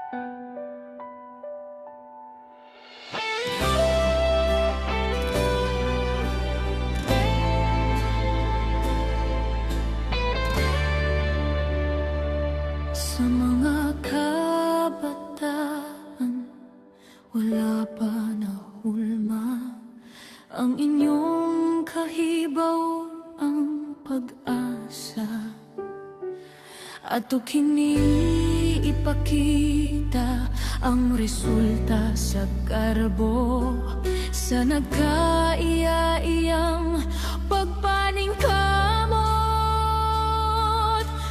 Sa mga kabataan, wala pa nahulma ang inyong kahibaw, ang pag-asa. At kini ipakita ang resulta sa karbo, sa nagkaiya-iyang pagpaning kamot.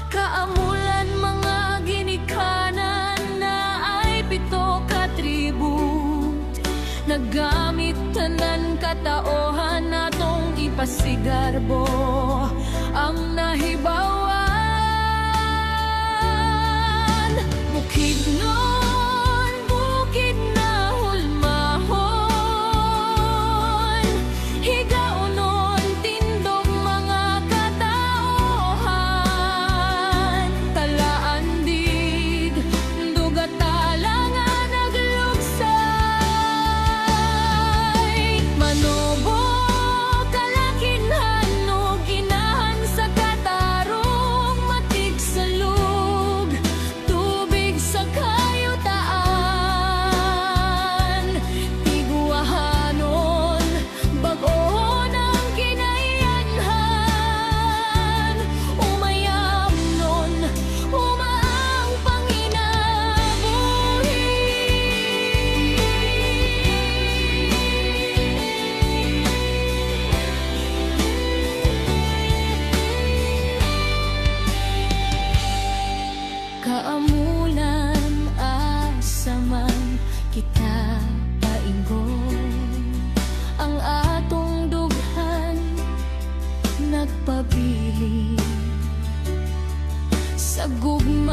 Kaamulan mga ginikanan na ay 7 ka tribu, nagamit tanan kataohan natong ipasigarbo ang nahibawan. Bukid nun, bukid na hulmahon, higaunon tindog mga kataohan. Talaan dig, dugatala nga naglugsay. Manobo, kalakinhan no ginahan sa katarong matig salug, tubig sa kayutaan. Tiguahanon, bag-ohon ang kinaiyanhan. Umayam nun, umaang panginabuhi. Kaamulan asa man kita paingon, ang atong dughan nagpabili sa gugma